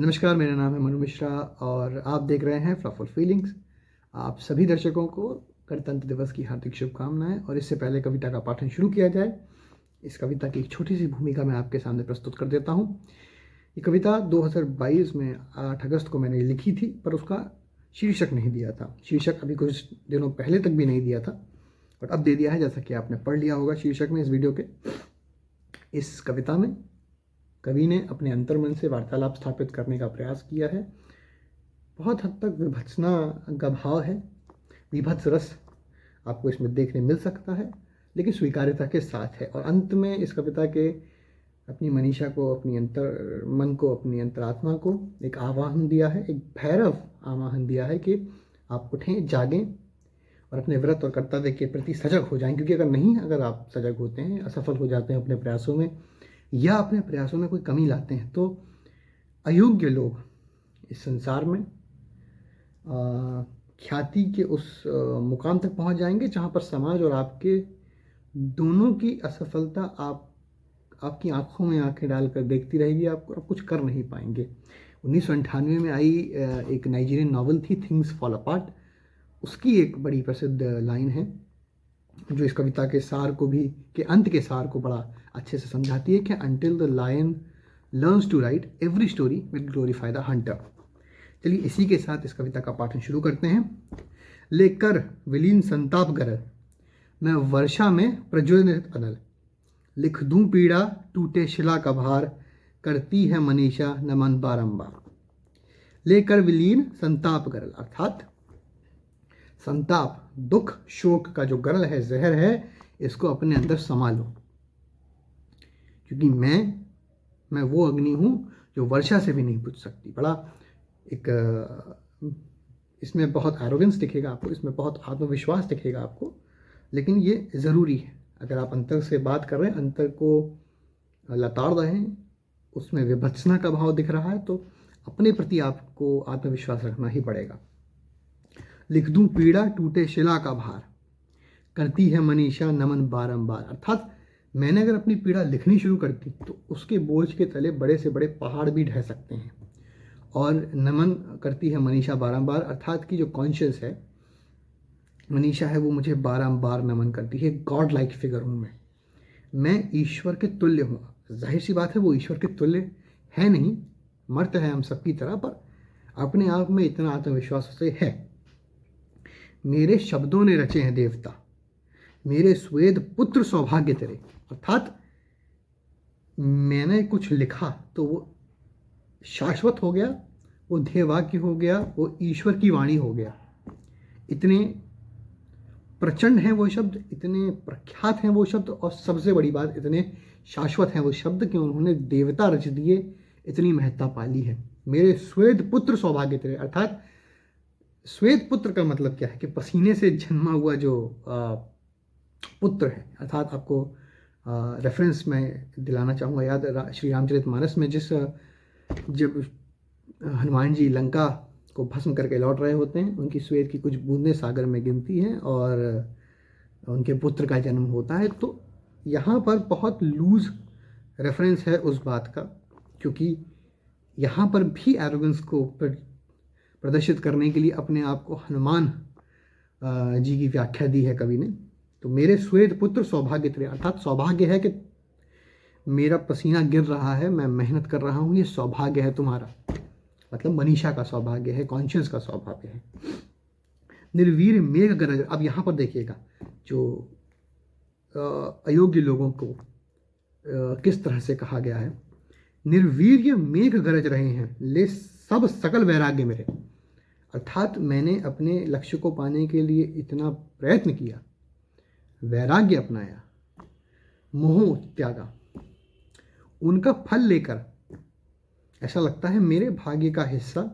नमस्कार, मेरा नाम है मनु मिश्रा और आप देख रहे हैं फ्लफुल फीलिंग्स। आप सभी दर्शकों को गणतंत्र दिवस की हार्दिक शुभकामनाएं। और इससे पहले कविता का पाठन शुरू किया जाए, इस कविता की एक छोटी सी भूमिका मैं आपके सामने प्रस्तुत कर देता हूं। ये कविता 2022 में 8 अगस्त को मैंने लिखी थी, पर उसका शीर्षक नहीं दिया था। शीर्षक अभी कुछ दिनों पहले तक भी नहीं दिया था, और अब दे दिया है, जैसा कि आपने पढ़ लिया होगा शीर्षक में इस वीडियो के। इस कविता में कवि ने अपने अंतर्मन से वार्तालाप स्थापित करने का प्रयास किया है। बहुत हद तक विभत्सना का भाव है, विभत्स रस आपको इसमें देखने मिल सकता है, लेकिन स्वीकार्यता के साथ है। और अंत में इस कविता के अपनी मनीषा को, अपनी अंतर मन को, अपनी अंतरात्मा को एक आह्वान दिया है, एक भैरव आह्वान दिया है कि आप उठें, जागें और अपने व्रत और कर्तव्य के प्रति सजग हो जाएं। क्योंकि अगर आप सजग होते हैं, असफल हो जाते हैं अपने प्रयासों में, या अपने प्रयासों में कोई कमी लाते हैं, तो अयोग्य लोग इस संसार में ख्याति के उस मुकाम तक पहुंच जाएंगे जहां पर समाज और आपके दोनों की असफलता आपकी आंखों में आंखें डालकर देखती रहेगी। आपको आप कुछ कर नहीं पाएंगे। 1998 में आई एक नाइजीरियन नॉवल थी, थिंग्स फॉल अपार्ट। उसकी एक बड़ी प्रसिद्ध लाइन है जो इस कविता के सार को भी, के अंत के सार को बड़ा अच्छे से समझाती है कि until the lion learns to write, every story will glorify the hunter। चलिए इसी के साथ इस कविता का पाठन शुरू करते हैं। लेकर विलीन संताप गरल, मैं वर्षा में प्रज्वलित अनल, लिख दूं पीड़ा टूटे शिला का भार, करती है मनीषा नमन बारंबार। लेकर विलीन संताप गरल, अर्थात संताप, दुख, शोक का जो गरल है, जहर है, इसको अपने अंदर समा लो। क्योंकि मैं वो अग्नि हूँ जो वर्षा से भी नहीं बुझ सकती। बड़ा एक इसमें बहुत एरोगेंस दिखेगा आपको, इसमें बहुत आत्मविश्वास दिखेगा आपको, लेकिन ये ज़रूरी है। अगर आप अंतर से बात कर रहे हैं, अंतर को लताड़ रहे हैं, उसमें विभत्सना का भाव दिख रहा है, तो अपने प्रति आपको आत्मविश्वास रखना ही पड़ेगा। लिख दूं पीड़ा टूटे शिला का भार, करती है मनीषा नमन बारंबार। अर्थात मैंने अगर अपनी पीड़ा लिखनी शुरू कर दी तो उसके बोझ के तले बड़े से बड़े पहाड़ भी ढह सकते हैं। और नमन करती है मनीषा बारंबार, अर्थात कि जो कॉन्शियस है, मनीषा है, वो मुझे बारंबार नमन करती है। गॉड लाइक फिगर हूँ मैं ईश्वर के तुल्य हूँ। जाहिर सी बात है वो ईश्वर के तुल्य है नहीं, मर्त है हम सबकी तरह, पर अपने आप में इतना आत्मविश्वास से है। मेरे शब्दों ने रचे हैं देवता, मेरे स्वेद पुत्र सौभाग्य तेरे। अर्थात मैंने कुछ लिखा तो वो शाश्वत हो गया, वो ध्येयवाक्य हो गया, वो ईश्वर की वाणी हो गया। इतने प्रचंड हैं वो शब्द, इतने प्रख्यात हैं वो शब्द, और सबसे बड़ी बात, इतने शाश्वत हैं वो शब्द कि उन्होंने देवता रच दिए, इतनी महत्ता पाली है। मेरे स्वेद पुत्र सौभाग्य तेरे। अर्थात श्वेत पुत्र का मतलब क्या है कि पसीने से जन्मा हुआ जो पुत्र है। अर्थात आपको रेफरेंस मैं दिलाना चाहूँगा याद, श्री रामचरितमानस में जब हनुमान जी लंका को भस्म करके लौट रहे होते हैं, उनकी श्वेत की कुछ बूंदें सागर में गिनती हैं और उनके पुत्र का जन्म होता है। तो यहाँ पर बहुत लूज रेफरेंस है उस बात का, क्योंकि यहाँ पर भी एरोगेंस को प्रदर्शित करने के लिए अपने आप को हनुमान जी की व्याख्या दी है कवि ने। तो मेरे श्वेत पुत्र सौभाग्य तेरे, अर्थात सौभाग्य है कि मेरा पसीना गिर रहा है, मैं मेहनत कर रहा हूँ, ये सौभाग्य है तुम्हारा। मतलब मनीषा का सौभाग्य है, कॉन्शियस का सौभाग्य है। निर्वीर मेघ गरज, अब यहाँ पर देखिएगा जो अयोग्य लोगों को किस तरह से कहा गया है। निर्वीर्य मेघ गरज रहे हैं, ले सब सकल वैराग्य मेरे। अर्थात मैंने अपने लक्ष्य को पाने के लिए इतना प्रयत्न किया, वैराग्य अपनाया, मोह त्यागा, उनका फल लेकर ऐसा लगता है मेरे भाग्य का हिस्सा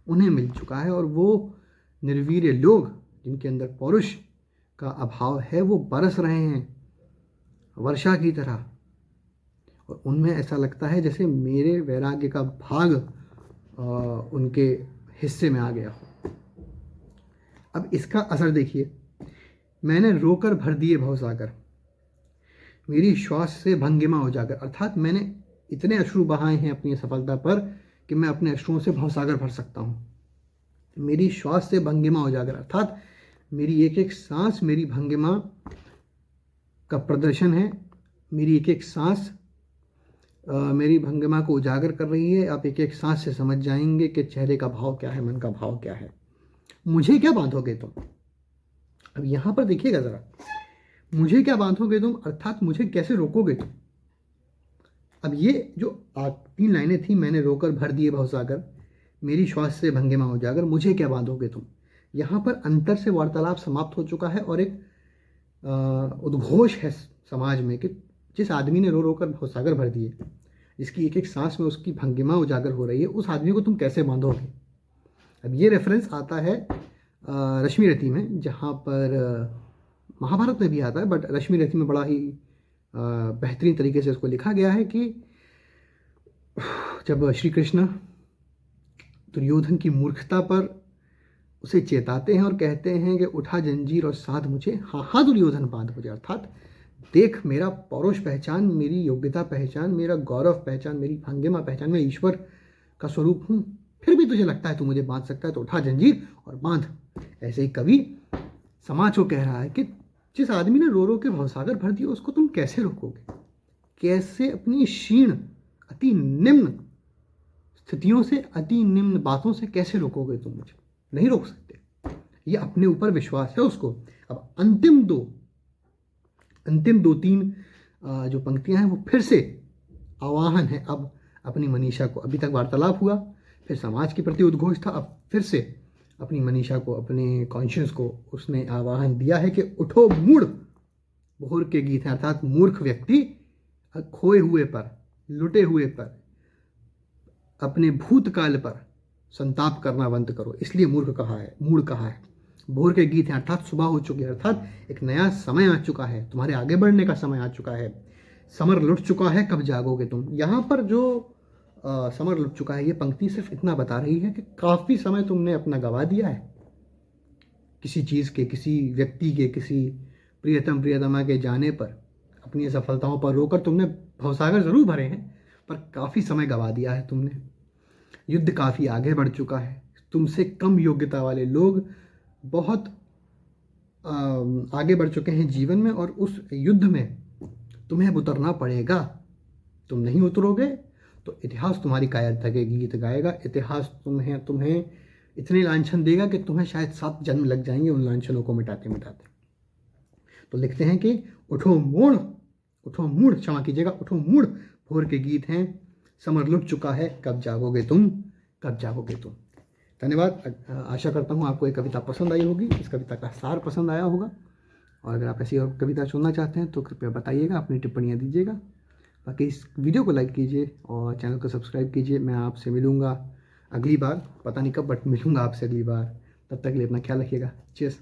उन्हें मिल चुका है। और वो निर्वीर्य लोग जिनके अंदर पौरुष का अभाव है, वो बरस रहे हैं वर्षा की तरह, और उनमें ऐसा लगता है जैसे मेरे वैराग्य का भाग उनके हिस्से में आ गया हो। अब इसका असर देखिए, मैंने रोकर भर दिए भवसागर, मेरी श्वास से भंगिमा उजागर। अर्थात मैंने इतने अश्रु बहाए हैं अपनी सफलता पर कि मैं अपने अश्रुओं से भवसागर भर सकता हूँ। मेरी श्वास से भंगिमा उजागर, अर्थात मेरी एक एक सांस मेरी भंगिमा का प्रदर्शन है। मेरी एक एक सांस मेरी भंगिमा को उजागर कर रही है। आप एक एक सांस से समझ जाएंगे कि चेहरे का भाव क्या है, मन का भाव क्या है। मुझे क्या बांधोगे तुम? अब यहाँ पर देखिएगा ज़रा, मुझे क्या बांधोगे तुम अर्थात मुझे कैसे रोकोगे तुम। अब ये जो 3 लाइनें थी, मैंने रोकर भर दिए भवसागर, मेरी श्वास से भंगिमा उजागर, मुझे क्या बांधोगे तुम। यहाँ पर अंतर से वार्तालाप समाप्त हो चुका है और एक उद्घोष है समाज में कि जिस आदमी ने रो रो कर भवसागर भर दिए, जिसकी एक एक सांस में उसकी भंगिमा उजागर हो रही है, उस आदमी को तुम कैसे बांधोगे। अब ये रेफरेंस आता है रश्मि रति में, जहाँ पर महाभारत में भी आता है, बट रश्मि रति में बड़ा ही बेहतरीन तरीके से इसको लिखा गया है कि जब श्री कृष्ण दुर्योधन की मूर्खता पर उसे चेताते हैं और कहते हैं कि उठा जंजीर और साध मुझे, हाँ हाँ दुर्योधन बांध मुझे, अर्थात देख मेरा पौरुष पहचान, मेरी योग्यता पहचान, मेरा गौरव पहचान, मेरी भंगिमा पहचान, मैं ईश्वर का स्वरूप हूँ, फिर भी तुझे लगता है तू मुझे बांध सकता है तो उठा जंजीर और बांध। ऐसे ही कवि समाज को कह रहा है कि जिस आदमी ने रो रो के भवसागर भर दिया उसको तुम कैसे रोकोगे, कैसे अपनी क्षीण अति निम्न स्थितियों से, अति निम्न बातों से कैसे रोकोगे तुम मुझे। नहीं रोक सकते, ये अपने ऊपर विश्वास है उसको। अब अंतिम दो तीन जो पंक्तियां हैं वो फिर से आवाहन है अब अपनी मनीषा को। अभी तक वार्तालाप हुआ, फिर समाज के प्रति उद्घोष था, अब फिर से अपनी मनीषा को, अपने कॉन्शियस को उसने आवाहन दिया है कि उठो मूढ़, भोर के गीत हैं, अर्थात मूर्ख व्यक्ति खोए हुए पर, लुटे हुए पर, अपने भूतकाल पर संताप करना बंद करो, इसलिए मूर्ख कहा है, मूढ़ कहा है। भोर के गीत हैं अर्थात सुबह हो चुकी है, अर्थात एक नया समय आ चुका है, तुम्हारे आगे बढ़ने का समय आ चुका है, समर लुट चुका है, कब जागोगे तुम। यहाँ पर जो समर लुट चुका है, ये पंक्ति सिर्फ इतना बता रही है कि काफ़ी समय तुमने अपना गवा दिया है किसी चीज़ के, किसी व्यक्ति के, किसी प्रियतम प्रियतमा के जाने पर, अपनी सफलताओं पर रोकर तुमने भवसागर जरूर भरे हैं पर काफ़ी समय गवा दिया है तुमने। युद्ध काफ़ी आगे बढ़ चुका है, तुमसे कम योग्यता वाले लोग बहुत आगे बढ़ चुके हैं जीवन में और उस युद्ध में तुम्हें अब उतरना पड़ेगा। तुम नहीं उतरोगे तो इतिहास तुम्हारी कायरता के गीत गाएगा, इतिहास तुम्हें इतने लांछन देगा कि तुम्हें शायद 7 जन्म लग जाएंगे उन लांछनों को मिटाते मिटाते। तो लिखते हैं कि उठो मूढ़, क्षमा कीजिएगा, उठो मूढ़, भोर के गीत हैं, समर लुट चुका है, कब जागोगे तुम, कब जागोगे तुम। धन्यवाद। आशा करता हूँ आपको ये कविता पसंद आई होगी, इस कविता का सार पसंद आया होगा, और अगर आप ऐसी और कविता सुनना चाहते हैं तो कृपया बताइएगा, अपनी टिप्पणियाँ दीजिएगा। बाकी इस वीडियो को लाइक कीजिए और चैनल को सब्सक्राइब कीजिए। मैं आपसे मिलूँगा अगली बार, पता नहीं कब, बट मिलूँगा आपसे अगली बार। तब तक के लिए अपना ख्याल रखिएगा। चीयर्स।